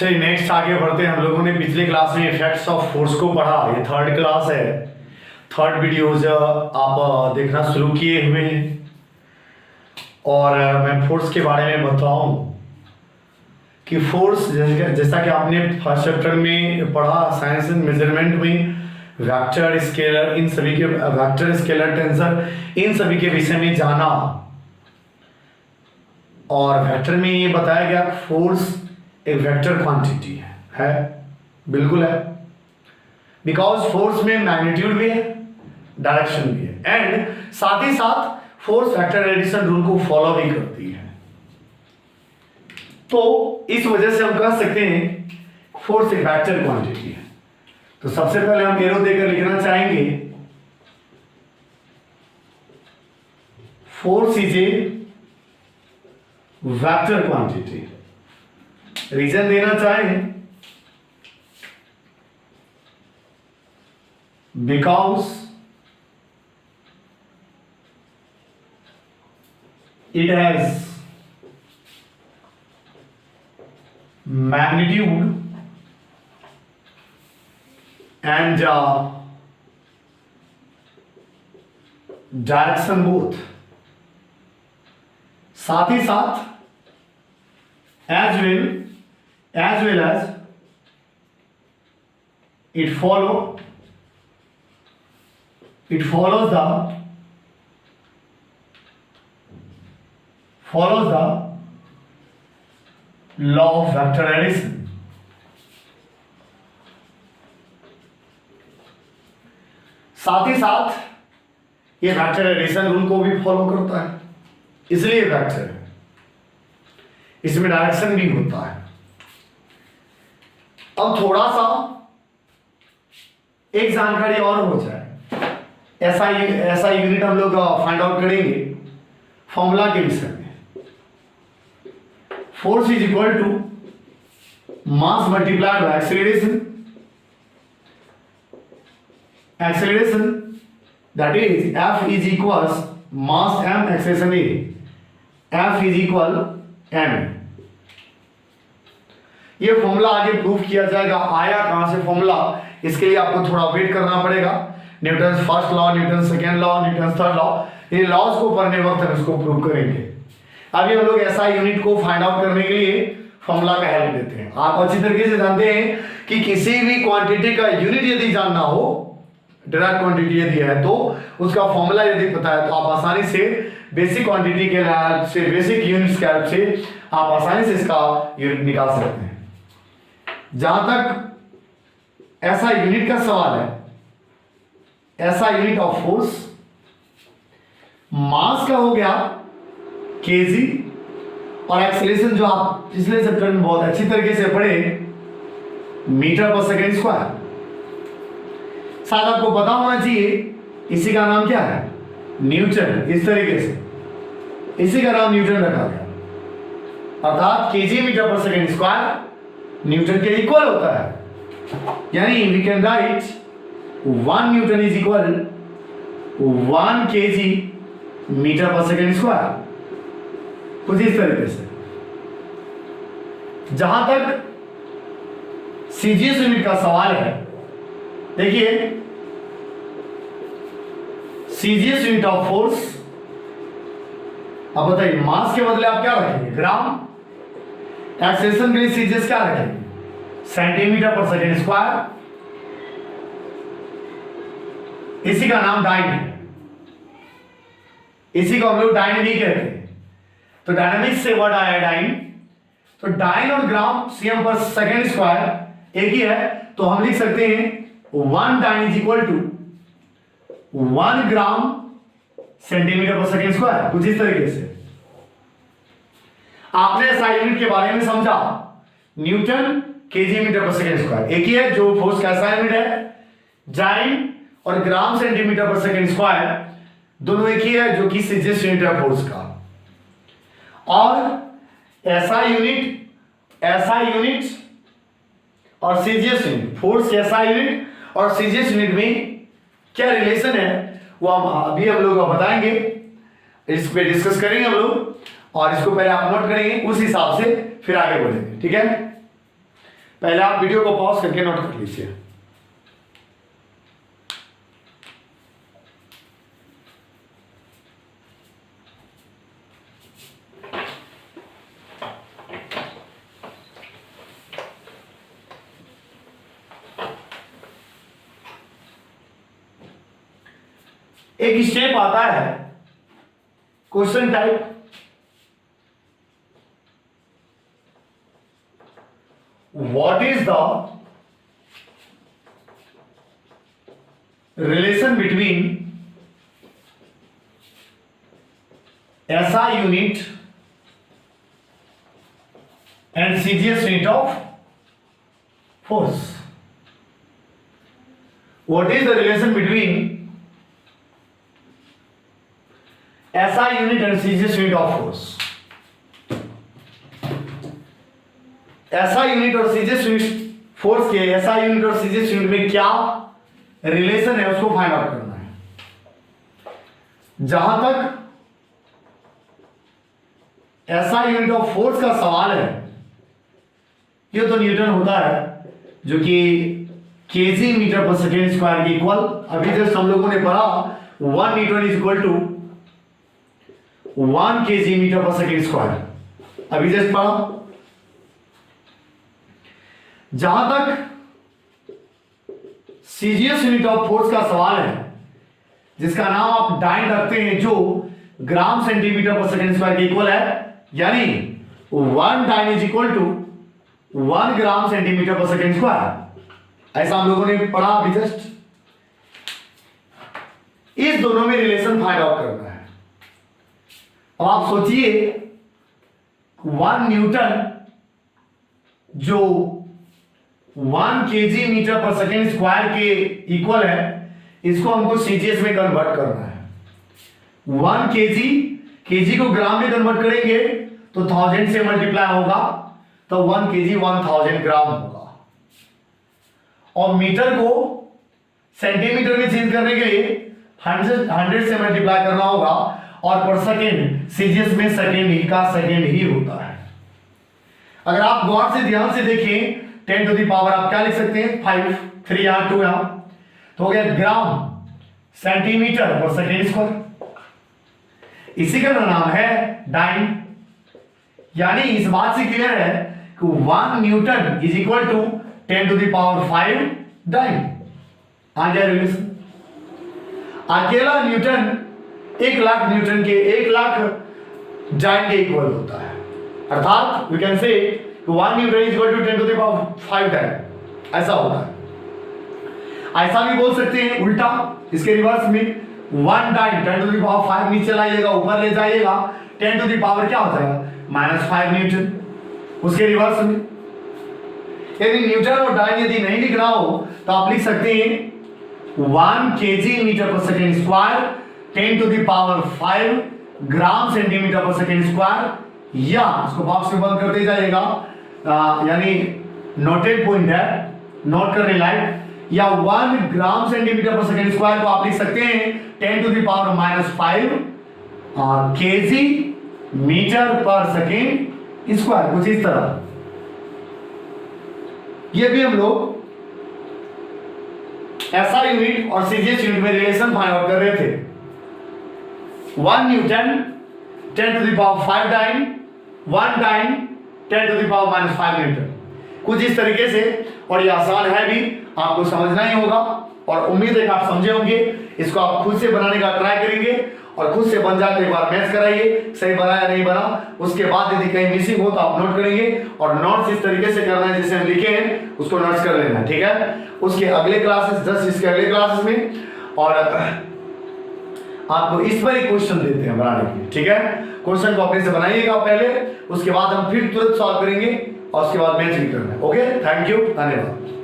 चलिए नेक्स्ट आगे बढ़ते हैं। हम लोगों ने पिछले क्लास में इफेक्ट्स ऑफ फोर्स को पढ़ा। ये थर्ड क्लास है, थर्ड वीडियोज आप देखना शुरू किए हुए हैं और मैं फोर्स के बारे में बताऊं कि फोर्स जैसा कि आपने फर्स्ट चैप्टर में पढ़ा साइंस एंड मेजरमेंट में, वेक्टर स्केलर, इन सभी के वेक्टर स्केलर टेंसर इन सभी के विषय में जाना। और वेक्टर में ये बताया गया फोर्स एक वेक्टर क्वांटिटी है बिल्कुल है, बिकॉज फोर्स में मैग्नीट्यूड भी है, डायरेक्शन भी है, एंड साथ ही साथ फोर्स वेक्टर एडिशन रूल को फॉलो भी करती है। तो इस वजह से हम कह सकते हैं फोर्स एक वेक्टर क्वांटिटी है। तो सबसे पहले हम एरो देकर लिखना चाहेंगे force is a vector quantity. Reason देना चाहें because it has magnitude and direction both, साथ ही साथ as well as it follows the law of vector addition। साथ ही साथ ये वेक्टर एडिशन रूल को भी फॉलो करता है, इसलिए वेक्टर है। इसमें डायरेक्शन भी होता है। अब थोड़ा सा एक जानकारी और हो जाए, ऐसा यूनिट हम लोग फाइंड आउट करेंगे फॉर्मूला के विषय में। Force is equal to mass multiplied by acceleration that is F is equals mass m acceleration a, F is equal m। ये फॉर्मूला आगे प्रूफ किया जाएगा। आया कहां से फॉर्मूला, इसके लिए आपको थोड़ा वेट करना पड़ेगा। Newton first law, Newton second law, Newton third law, ये लॉज को पढ़ने वक्त हम इसको प्रूव करेंगे। अभी हम लोग ऐसा यूनिट को फाइंड आउट करने के लिए फॉर्मूला का हेल्प लेते हैं। आप अच्छी तरीके से जानते हैं कि किसी भी क्वांटिटी का यूनिट यदि जानना हो, डायरेक्ट क्वांटिटी यदि है तो उसका फॉर्मूला यदि पता है तो आप आसानी से बेसिक क्वांटिटी के हेल्प से, बेसिक यूनिट्स के हेल्प से आप आसानी से इसका यूनिट निकाल सकते हैं। जहां तक ऐसा यूनिट का सवाल है, ऐसा यूनिट ऑफ फोर्स मास का हो गया केजी, और एक्सेलरेशन जो आप पिछले चैप्टर में बहुत अच्छी तरीके से पढ़े मीटर पर सेकेंड स्क्वायर। शायद आपको पता होना चाहिए इसी का नाम क्या है, न्यूटन। इस तरीके से इसी का नाम न्यूटन रखा गया, अर्थात kg metre per second square newton के इक्वल होता है। यानी we can write 1 newton is equal 1 kg metre per second square. कुछ इस तरीके से। जहां तक सीजीएस यूनिट का सवाल है, देखिए सीजीएस यूनिट ऑफ फोर्स, अब बताइए मास के बदले आप क्या रखेंगे, ग्राम। एक्सेलरेशन के लिए सीजीएस क्या रखेंगे, सेंटीमीटर पर सेकेंड स्क्वायर। इसी का नाम डाइन है, इसी को हम लोग डाइन भी कहते हैं। तो डायनामिक्स से वर्ड आया डाइन, तो डाइन और gram CM per second square एक ही है, तो हम लिख सकते हैं 1 dyne is equal to 1 gram centimetre per second square. कुछ इस तरीके से आपने ऐसा यूनिट के बारे में समझा, Newton KG metre per second square एक ही है। जो फोर्स का ऐसा यूनिट है डाइन और ग्राम सेंटीमीटर पर सेकेंड स्क्वायर दोनों एक ही है, जो कि सीजीएस यूनिट है फोर्स का। और ऐसा यूनिट और सीजीएस यूनिट, फोर्स ऐसा यूनिट और सीजीएस यूनिट में क्या रिलेशन है वो अभी हम लोग बताएंगे, इस पे डिस्कस करेंगे हम लोग। और इसको पहले आप नोट करेंगे, उस हिसाब से फिर आगे बढ़ेंगे, ठीक है। पहले आप वीडियो को पॉज करके नोट कर लीजिए। एक स्टेप आता है question type, what is the relation between SI unit and CGS unit of force. What is the relation between SI unit and CGS unit of force. SI unit और CGS unit force के SI unit और CGS unit में क्या relation है उसको find out करना है। जहां तक SI यूनिट ऑफ फोर्स का सवाल है, ये तो न्यूटन होता है जो कि kg metre per second square के इक्वल। अभी जस्ट हम लोगों ने पढ़ा 1 newton is equal to 1 kg metre per second square, अभी जस्ट पढ़ा। जहां तक CGS यूनिट ऑफ फोर्स का सवाल है, जिसका नाम आप डाइन रखते हैं, जो gram centimetre per second square के इक्वल है, यानी 1 dyne is equal to 1 gram centimetre per second square, ऐसा हम लोगों ने पढ़ा अभी जस्ट। इस दोनों में रिलेशन फाइंड आउट करना है। अब आप सोचिए 1 न्यूटन जो 1 kg metre per second square के इक्वल है, इसको हमको CGS में कन्वर्ट करना है। 1 kg को ग्राम में कन्वर्ट करेंगे तो 1000 से मल्टीप्लाई होगा, तो 1 kg 1000 ग्राम होगा। और मीटर को सेंटीमीटर में चेंज करने के लिए 100 से मल्टीप्लाई करना होगा, और पर सेकेंड CGS में सेकेंड ही का सेकेंड ही होता है। अगर आप गौर से ध्यान से देखें, 10 टू द पावर आप क्या लिख सकते हैं, 5, 3 यहां 2 यहां, तो हो गया ग्राम सेंटीमीटर पर सेकेंड स्क्वायर। इसी का नाम है डाइन। यानी इस बात से क्लियर है कि 1 newton is equal to 10 to the power 5 dyne. आ गया रिलेशन। अकेला न्यूटन 1 लाख न्यूटन के 1 लाख डाइन के इक्वल होता है। अर्थात we can say 1 newton is equal to 10 to the power 5 dyne, ऐसा होता है। ऐसा भी बोल सकते हैं उल्टा, इसके रिवर्स में 1 डाइन 10 टू द पावर 5 नीचे लाइएगा, ऊपर ले जाइएगा, 10 टू द पावर क्या हो जाएगा, -5 न्यूटन। उसके रिवर्स में यदि न्यूटन और डाइन यदि नहीं लिख रहा हो तो आप लिख सकते हैं 1 kg metre per second square 10 to the power 5 gram centimetre per second square, या इसको बॉक्स में बंद करते जाइएगा, यानी नोटेड पॉइंट है, नोट करने लायक, या 1 gram centimetre per second square को आप लिख सकते हैं 10 to the power -5 kg metre per second square, कुछ इस तरह। ये भी हम लोग SI यूनिट और CGS यूनिट में रिलेशन फाइंड आउट कर रहे थे। 1 newton 10 to the power 5 dyne, 1 dyne 10 to the power -5 newton, कुछ इस तरीके से। और ये आसान है भी, आपको समझना ही होगा, और उम्मीद है कि आप समझे होंगे। इसको आप खुद से बनाने का ट्राई करेंगे, और खुद से बन जाए तो एक बार मैच कराइए, सही बना या नहीं बना। उसके बाद यदि कहीं मिसिंग हो तो आप नोट करेंगे, और नोट्स इस तरीके से करना है जैसे हम लिखे हैं, उसको नोट्स कर लेना, ठीक है। उसके अगले क्लासेस, जस्ट इसके अगले क्लासेस में, और आपको इस पर एक क्वेश्चन देते हैं बनाने के लिए, ठीक है। क्वेश्चन को अपने से बनाइएगा पहले, उसके बाद हम फिर तुरंत सॉल्व करेंगे, और उसके बाद मैच भी करना है। ओके, थैंक यू, धन्यवाद।